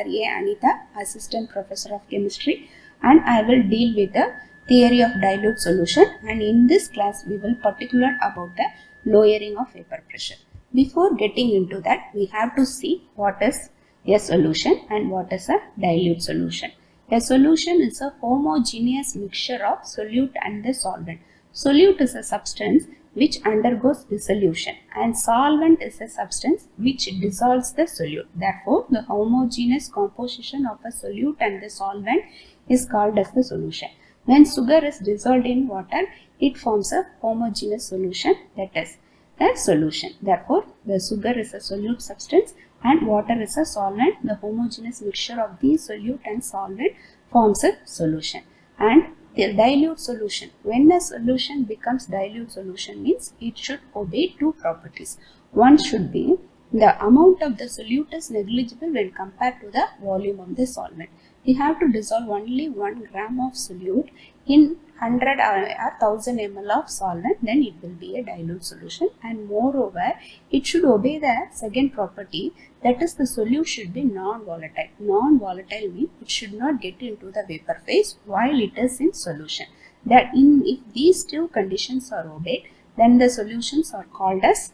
Dr. A. Anita, Assistant Professor of Chemistry, and I will deal with the theory of dilute solution, and in this class we will particular about the lowering of vapor pressure. Before getting into that, we have to see what is a solution and what is a dilute solution. A solution is a homogeneous mixture of solute and the solvent. Solute is a substance which undergoes dissolution, and solvent is a substance which dissolves the solute. Therefore, the homogeneous composition of a solute and the solvent is called as the solution. When sugar is dissolved in water, it forms a homogeneous solution, that is a solution. Therefore, the sugar is a solute substance and water is a solvent. The homogeneous mixture of the solute and solvent forms a solution. And the dilute solution. When a solution becomes dilute solution means it should obey two properties. One should be the amount of the solute is negligible when compared to the volume of the solvent. We have to dissolve only 1 gram of solute in 100 or 1000 ml of solvent, then it will be a dilute solution. And moreover, it should obey the second property, that is the solute should be non-volatile. Non-volatile means it should not get into the vapor phase while it is in solution. If these two conditions are obeyed, then the solutions are called as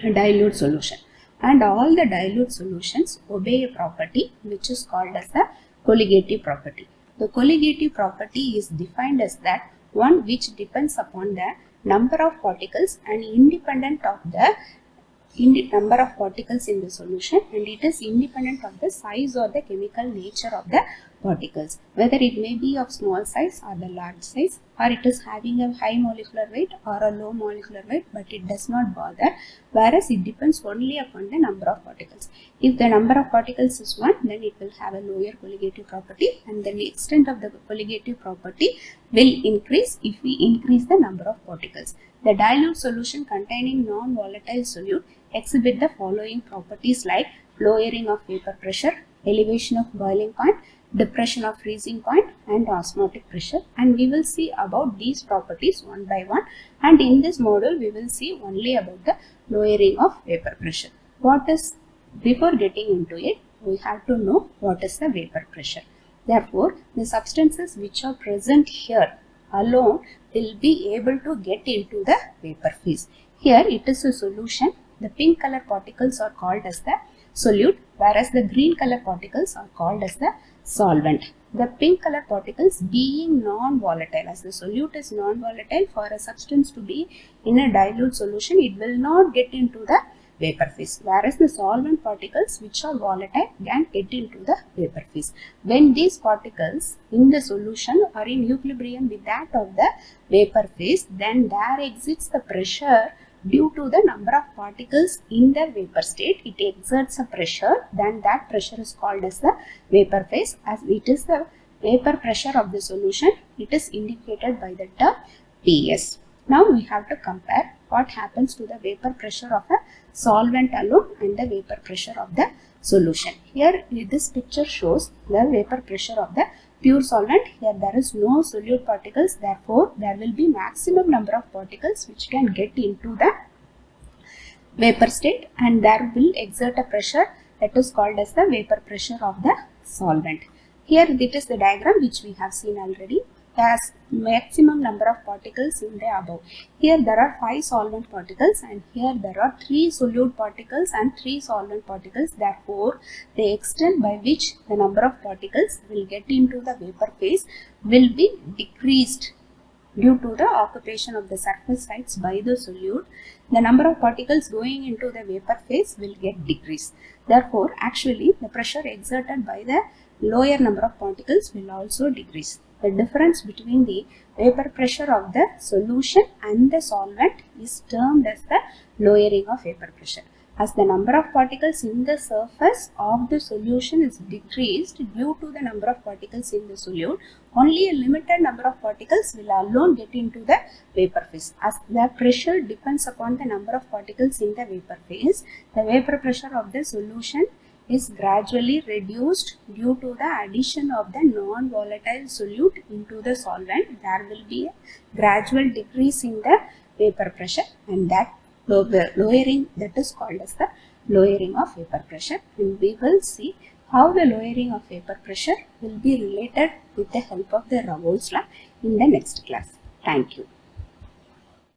a dilute solution. And all the dilute solutions obey a property which is called as the colligative property. The colligative property is defined as that one which depends upon the number of particles and independent of the number of particles in the solution, and it is independent of the size or the chemical nature of the particles, whether it may be of small size or the large size, or it is having a high molecular weight or a low molecular weight, but it does not bother, whereas it depends only upon the number of particles. If the number of particles is 1, then it will have a lower colligative property, and then the extent of the colligative property will increase if we increase the number of particles. The dilute solution containing non-volatile solute exhibit the following properties like lowering of vapor pressure, elevation of boiling point, depression of freezing point, and osmotic pressure. And we will see about these properties one by one, and in this module we will see only about the lowering of vapor pressure. Before getting into it, we have to know what is the vapor pressure. Therefore, the substances which are present here alone will be able to get into the vapor phase. Here it is a solution. The pink color particles are called as the solute, whereas the green color particles are called as the solvent. The pink color particles being non-volatile, as the solute is non-volatile, for a substance to be in a dilute solution, it will not get into the vapor phase, whereas the solvent particles which are volatile can get into the vapor phase. When these particles in the solution are in equilibrium with that of the vapor phase, then there exists the pressure due to the number of particles in the vapor state. It exerts a pressure, then that pressure is called as the vapor phase. As it is the vapor pressure of the solution, it is indicated by the term PS. Now we have to compare what happens to the vapor pressure of a solvent alone and the vapor pressure of the solution. Here this picture shows the vapor pressure of the pure solvent. Here there is no solute particles, therefore there will be maximum number of particles which can get into the vapor state, and there will exert a pressure that is called as the vapor pressure of the solvent. Here it is the diagram which we have seen already. Has maximum number of particles in the above. Here there are 5 solvent particles, and here there are 3 solute particles and 3 solvent particles. Therefore, the extent by which the number of particles will get into the vapor phase will be decreased due to the occupation of the surface sites by the solute. The number of particles going into the vapor phase will get decreased. Therefore, actually the pressure exerted by the lower number of particles will also decrease. The difference between the vapor pressure of the solution and the solvent is termed as the lowering of vapor pressure. As the number of particles in the surface of the solution is decreased due to the number of particles in the solute, only a limited number of particles will alone get into the vapor phase. As the pressure depends upon the number of particles in the vapor phase, the vapor pressure of the solution is gradually reduced due to the addition of the non-volatile solute into the solvent. There will be a gradual decrease in the vapor pressure, and that lowering, that is called as the lowering of vapor pressure. And we will see how the lowering of vapor pressure will be related with the help of the Raoult's law in the next class. Thank you.